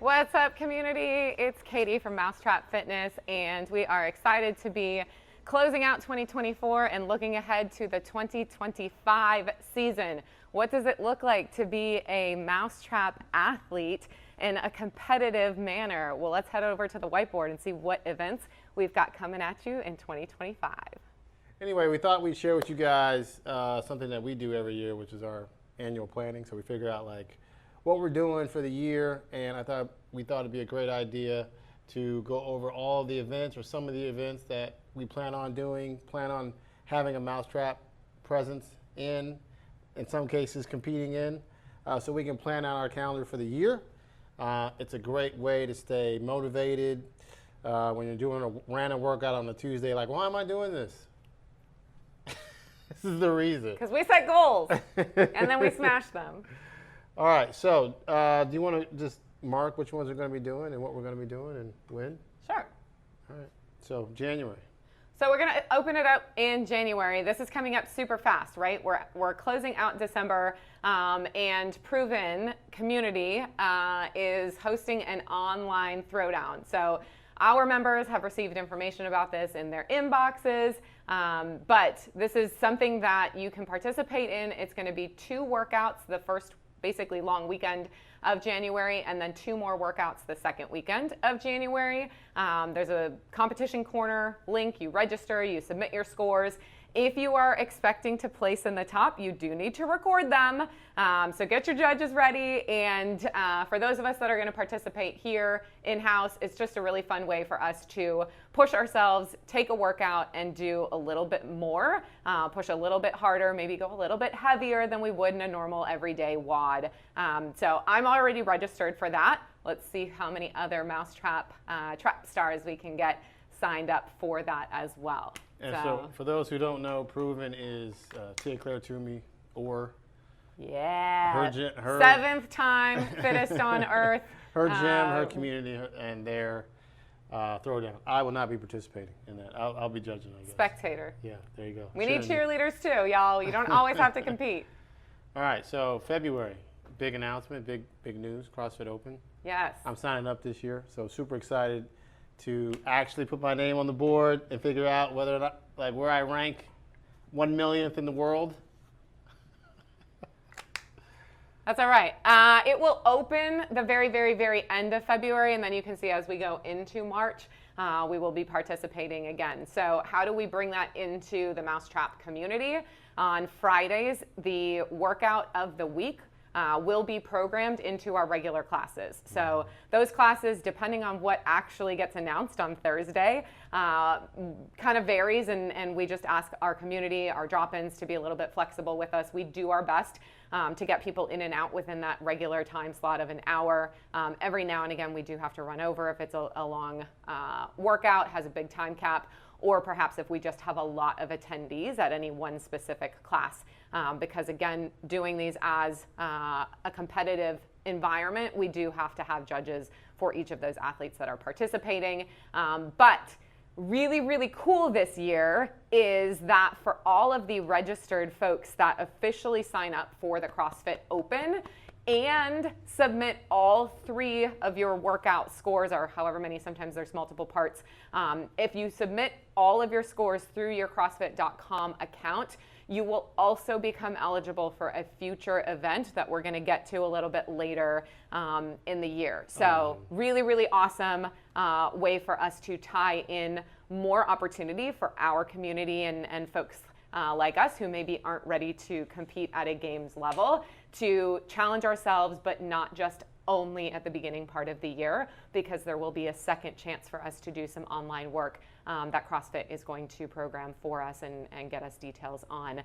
What's up, community? It's Katie from MouseTrap Fitness, and we are excited to be closing out 2024 and looking ahead to the 2025 season. What does it look like to be a MouseTrap athlete in a competitive manner? Well, let's head over to the whiteboard and see what events we've got coming at you in 2025. Anyway, we thought we'd share with you guys something that we do every year, which is our annual planning. So we figure out what we're doing for the year, and we thought it'd be a great idea to go over all the events or some of the events that we plan on doing, plan on having a MouseTrap presence in some cases competing in, so we can plan out our calendar for the year. It's a great way to stay motivated when you're doing a random workout on a Tuesday, like, why am I doing this? This is the reason. Because we set goals, and then we smash them. All right, so do you want to just mark which ones we're going to be doing and what we're going to be doing and when? Sure. All right, so January. So we're going to open it up in January. This is coming up super fast, right? We're closing out December, and Proven Community is hosting an online throwdown. So our members have received information about this in their inboxes, but this is something that you can participate in. It's going to be 2 workouts the first basically long weekend of January, and then 2 more workouts the second weekend of January. There's a competition corner link. You register, you submit your scores. If you are expecting to place in the top, you do need to record them. So get your judges ready. And for those of us that are going to participate here in-house, it's just a really fun way for us to push ourselves, take a workout, and do a little bit more, push a little bit harder, maybe go a little bit heavier than we would in a normal everyday WOD. So I'm already registered for that. Let's see how many other MouseTrap trap stars we can get signed up for that as well. And so for those who don't know, Proven is Tia Claire Toomey or her 7th time fittest on earth. Her gym, her community, and their throwdown. I will not be participating in that. I'll be judging, I guess. Spectator. Yeah, there you go. We need cheerleaders too, y'all. You don't always have to compete. All right, so February, big announcement, big news, CrossFit Open. Yes. I'm signing up this year, so super excited to actually put my name on the board and figure out whether or not, where I rank 1 millionth in the world. That's all right. It will open the very, very, very end of February, and then you can see as we go into March, we will be participating again. So how do we bring that into the MouseTrap community? On Fridays, the workout of the week will be programmed into our regular classes. So those classes, depending on what actually gets announced on Thursday, kind of varies, and we just ask our community, our drop-ins, to be a little bit flexible with us. We do our best to get people in and out within that regular time slot of an hour. Every now and again, we do have to run over if it's a long workout, has a big time cap, or perhaps if we just have a lot of attendees at any one specific class. Because again, doing these as a competitive environment, we do have to have judges for each of those athletes that are participating. But really, really cool this year is that for all of the registered folks that officially sign up for the CrossFit Open and submit all 3 of your workout scores, or however many, sometimes there's multiple parts. If you submit all of your scores through your CrossFit.com account, you will also become eligible for a future event that we're going to get to a little bit later in the year. So really, really awesome way for us to tie in more opportunity for our community and folks like us who maybe aren't ready to compete at a games level, to challenge ourselves, but not just only at the beginning part of the year, because there will be a second chance for us to do some online work that CrossFit is going to program for us and get us details on,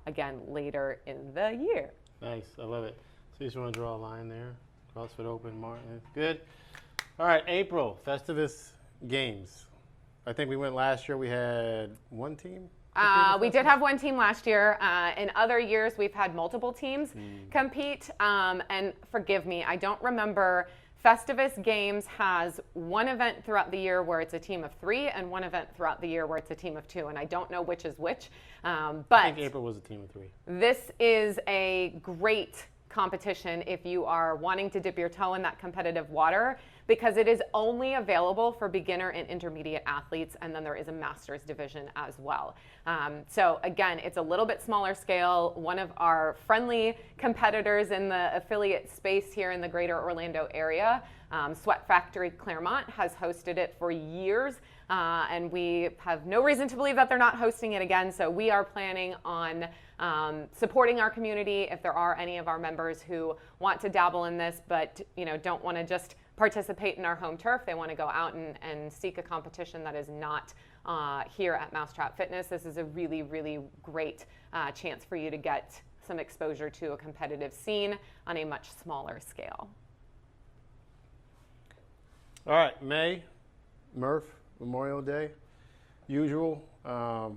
again, later in the year. Nice, I love it. So you just want to draw a line there. CrossFit Open, Martin, good. All right, April, Festivus Games. I think we went last year, we had 1 team? We did have 1 team last year. In other years, we've had multiple teams compete. And forgive me, I don't remember. Festivus Games has 1 event throughout the year where it's a team of 3 and 1 event throughout the year where it's a team of 2. And I don't know which is which. But I think April was a team of 3. This is a great competition if you are wanting to dip your toe in that competitive water, because it is only available for beginner and intermediate athletes, and then there is a master's division as well. So again, it's a little bit smaller scale. One of our friendly competitors in the affiliate space here in the greater Orlando area, Sweat Factory Claremont, has hosted it for years, and we have no reason to believe that they're not hosting it again. So we are planning on supporting our community. If there are any of our members who want to dabble in this, but don't want to just participate in our home turf, they want to go out and seek a competition that is not here at MouseTrap Fitness, this is a really, really great chance for you to get some exposure to a competitive scene on a much smaller scale. All right, May, Murph, Memorial Day, usual.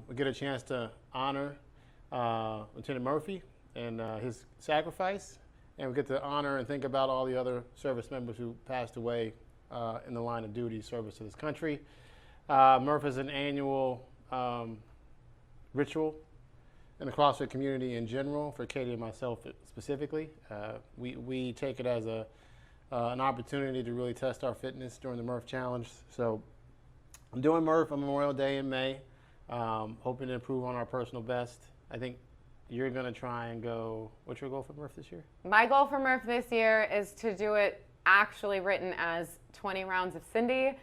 We get a chance to honor Lieutenant Murphy and his sacrifice, and we get to honor and think about all the other service members who passed away in the line of duty, service to this country. Murph is an annual ritual in the CrossFit community in general, for Katie and myself specifically. We take it as an opportunity to really test our fitness during the Murph Challenge. So I'm doing Murph on Memorial Day in May, hoping to improve on our personal best. I think you're going to try and go, what's your goal for Murph this year? My goal for Murph this year is to do it actually written as 20 rounds of Cindy.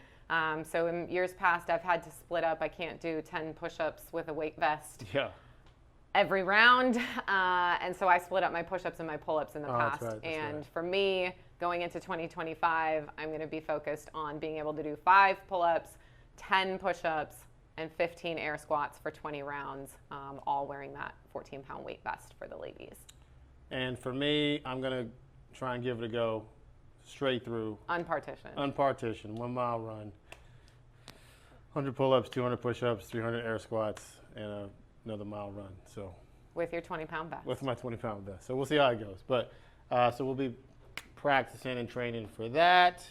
So in years past, I've had to split up. I can't do 10 push-ups with a weight vest every round. And so I split up my push-ups and my pull-ups in the past. That's right. For me, going into 2025, I'm going to be focused on being able to do 5 pull-ups, 10 push-ups, and 15 air squats for 20 rounds, all wearing that 14-pound weight vest for the ladies. And for me, I'm going to try and give it a go straight through. Unpartitioned, 1 mile run, 100 pull-ups, 200 push-ups, 300 air squats, and another mile run. So with your 20-pound vest. With my 20-pound vest. So we'll see how it goes. But so we'll be practicing and training for that.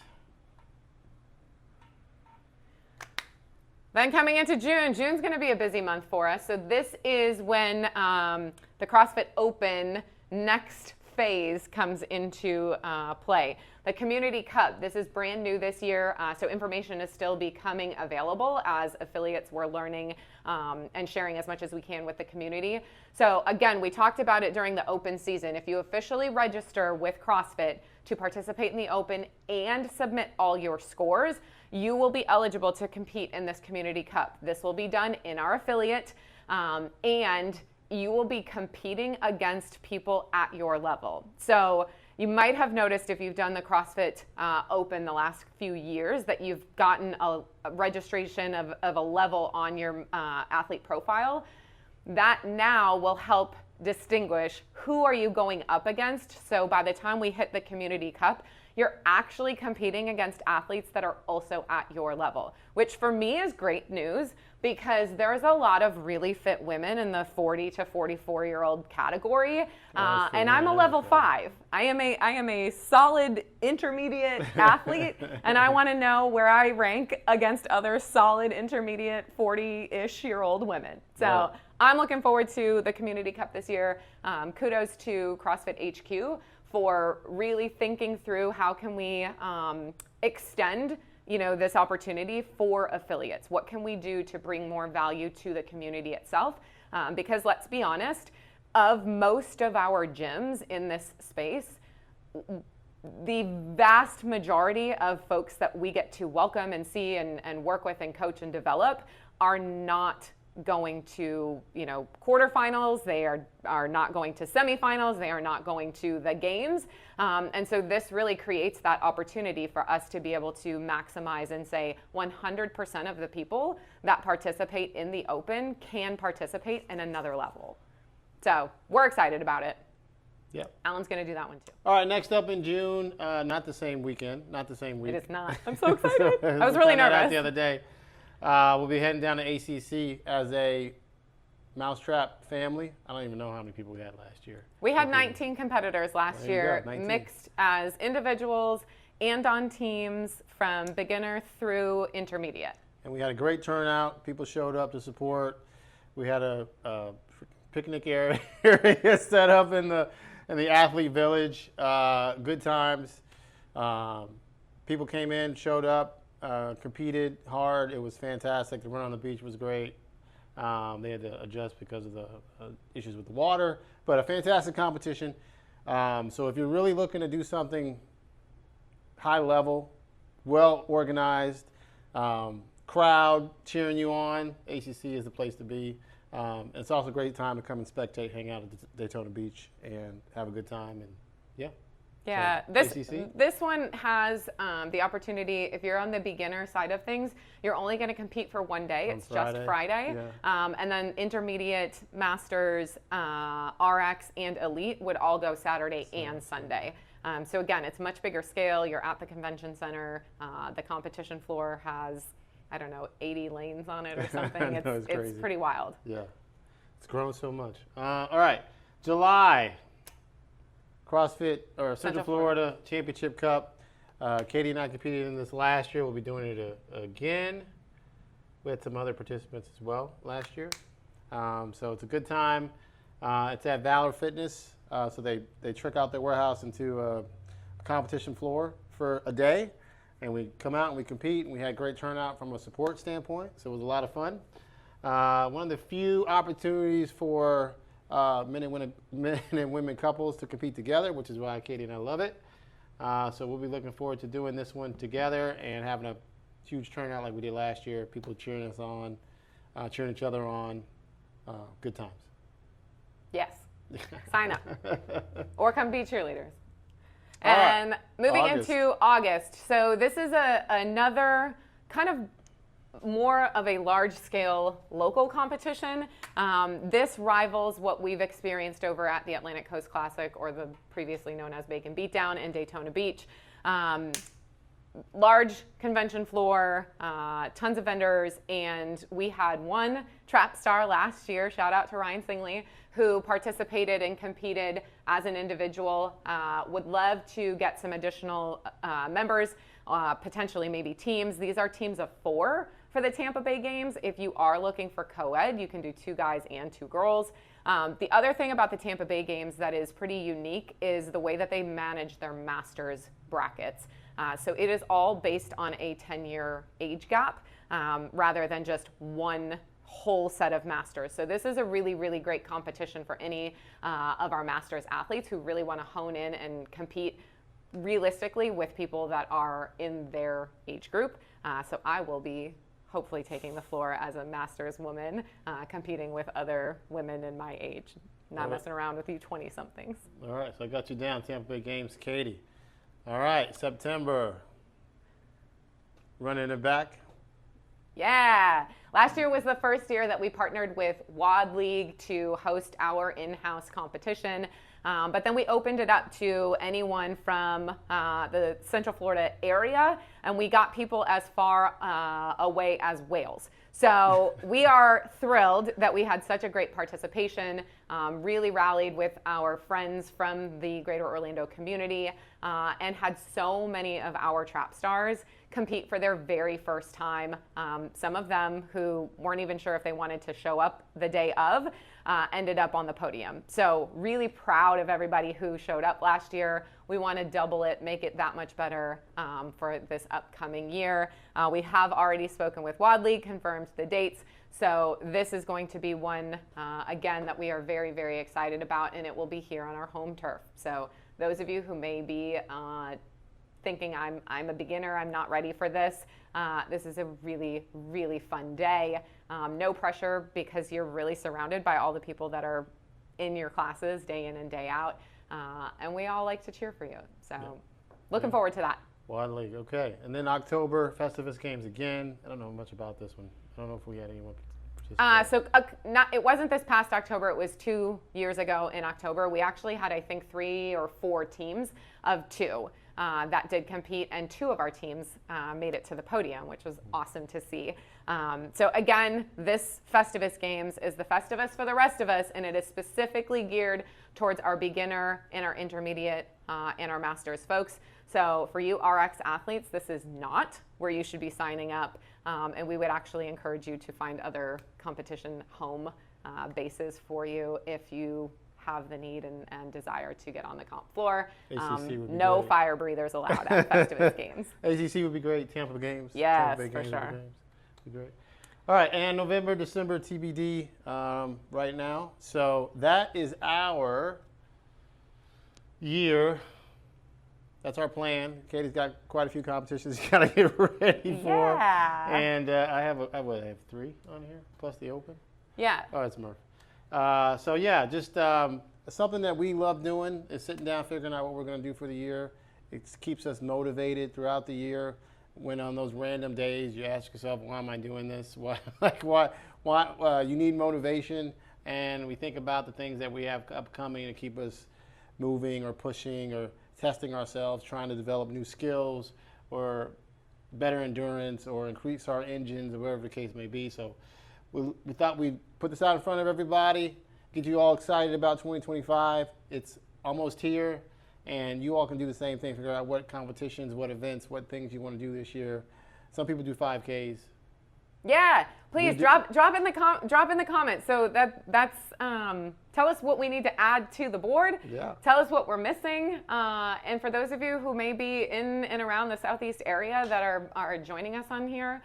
Then coming into June, June's going to be a busy month for us. So this is when the CrossFit Open next phase comes into play. The Community Cup, this is brand new this year, so information is still becoming available as affiliates we're learning and sharing as much as we can with the community. So again, we talked about it during the Open season. If you officially register with CrossFit to participate in the Open and submit all your scores, you will be eligible to compete in this Community Cup. This will be done in our affiliate, and you will be competing against people at your level. So you might have noticed if you've done the CrossFit Open the last few years that you've gotten a registration of a level on your athlete profile. That now will help distinguish who are you going up against. So by the time we hit the Community Cup, you're actually competing against athletes that are also at your level, which for me is great news because there's a lot of really fit women in the 40 to 44-year-old category, and I'm a level 5. I am a solid intermediate athlete, and I want to know where I rank against other solid intermediate 40-ish-year-old women. So I'm looking forward to the Community Cup this year. Kudos to CrossFit HQ for really thinking through how can we extend this opportunity for affiliates. What can we do to bring more value to the community itself? Because let's be honest, of most of our gyms in this space, the vast majority of folks that we get to welcome and see and work with and coach and develop are not going to quarterfinals, they are not going to semifinals, they are not going to the games, and so this really creates that opportunity for us to be able to maximize and say 100% of the people that participate in the Open can participate in another level. So we're excited about it. Yeah, Alan's going to do that one too. All right, next up in June, not the same weekend, not the same week. It is not. I'm so excited. I was really nervous. The other day. We'll be heading down to ACC as a MouseTrap family. I don't even know how many people we had last year. We had 19 competitors last year, mixed as individuals and on teams from beginner through intermediate. And we had a great turnout. People showed up to support. We had a picnic area set up in in the athlete village. Good times. People came in, showed up, competed hard. It was fantastic. The run on the beach was great. They had to adjust because of the issues with the water, but a fantastic competition. So if you're really looking to do something high level, well organized, crowd cheering you on, ACC is the place to be. It's also a great time to come and spectate, hang out at Daytona Beach, and have a good time. And yeah. Yeah, So, this one has the opportunity, if you're on the beginner side of things, you're only going to compete for one day. It's just Friday. Yeah. And then intermediate, masters, RX, and elite would all go Saturday and Sunday. So again, it's much bigger scale. You're at the convention center. The competition floor has, I don't know, 80 lanes on it or something. It's pretty wild. Yeah, it's grown so much. All right, July. CrossFit or Central Florida Championship Cup. Katie and I competed in this last year. We'll be doing it again. We had some other participants as well last year. So it's a good time. It's at Valor Fitness. So they trick out their warehouse into a competition floor for a day. And we come out and we compete. And we had great turnout from a support standpoint. So it was a lot of fun. One of the few opportunities for men and women couples to compete together, which is why Katie and I love it. So we'll be looking forward to doing this one together and having a huge turnout like we did last year. People cheering us on, cheering each other on. Good times. Yes. Sign up. Or come be cheerleaders. All And right. moving August. into August. So this is another kind of more of a large-scale local competition. This rivals what we've experienced over at the Atlantic Coast Classic, or the previously known as Bacon Beatdown in Daytona Beach. Large convention floor, tons of vendors, and we had one trap star last year, shout out to Ryan Singley, who participated and competed as an individual. Would love to get some additional members, potentially maybe teams. These are teams of 4 for the Tampa Bay games. If you are looking for co-ed, you can do 2 guys and 2 girls. The other thing about the Tampa Bay games that is pretty unique is the way that they manage their masters brackets. So it is all based on a 10-year age gap rather than just one whole set of masters. So this is a really, really great competition for any of our masters athletes who really want to hone in and compete realistically with people that are in their age group. So I will be hopefully taking the floor as a masters woman, competing with other women in my age, not messing around with you 20-somethings. All right, so I got you down, Tampa Bay Games, Katie. All right, September. Running it back. Yeah. Last year was the first year that we partnered with WAD League to host our in-house competition. But then we opened it up to anyone from the Central Florida area, and we got people as far away as Wales. So we are thrilled that we had such a great participation, really rallied with our friends from the greater Orlando community, and had so many of our trap stars compete for their very first time. Some of them who weren't even sure if they wanted to show up the day of ended up on the podium. So really proud of everybody who showed up last year. We want to double it, make it that much better for this upcoming year. We have already spoken with WAD League, confirmed the dates. So this is going to be one, again, that we are very, very excited about, and it will be here on our home turf. So those of you who may be thinking I'm a beginner, I'm not ready for this, this is a really, really fun day. No pressure because you're really surrounded by all the people that are in your classes day in and day out. And we all like to cheer for you. So looking forward to that. WAD League, okay. And then October, Festivus Games again. I don't know much about this one. I don't know if we had anyone participate. It wasn't this past October. It was 2 years ago in October. We actually had, I think, 3 or 4 teams of 2 that did compete, and 2 of our teams made it to the podium, which was awesome to see. So again, this Festivus Games is the Festivus for the rest of us, and it is specifically geared towards our beginner and our intermediate and our masters folks. So for you RX athletes, this is not where you should be signing up, and we would actually encourage you to find other competition home bases for you if you have the need and desire to get on the comp floor. ACC would be No great. fire breathers allowed at Festivus games. ACC would be great. Tampa games. Yes, Tampa Bay for games sure. would be great. All right, and November, December TBD right now. So that is our year. That's our plan. Katie's got quite a few competitions you got to get ready for. Yeah. And I have 3 on here, plus the open. Yeah. Oh, it's Murph. So yeah, just something that we love doing is sitting down, figuring out what we're going to do for the year. It keeps us motivated throughout the year. When on those random days you ask yourself, why am I doing this? Why you need motivation, and we think about the things that we have upcoming to keep us moving or pushing or testing ourselves, trying to develop new skills or better endurance or increase our engines or whatever the case may be. So we thought we'd put this out in front of everybody, get you all excited about 2025. It's almost here. And you all can do the same thing, figure out what competitions, what events, what things you want to do this year. Some people do 5Ks. Yeah, please drop in the comments. So that's tell us what we need to add to the board. Yeah. Tell us what we're missing. And for those of you who may be in and around the Southeast area that are joining us on here,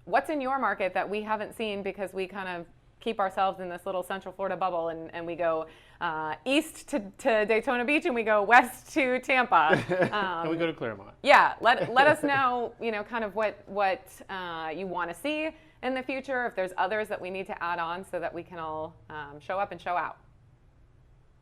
what's in your market that we haven't seen, because we kind of keep ourselves in this little Central Florida bubble, and we go east to Daytona Beach and we go west to Tampa. And we go to Claremont. Yeah, let us know, kind of what you want to see in the future, if there's others that we need to add on so that we can all show up and show out.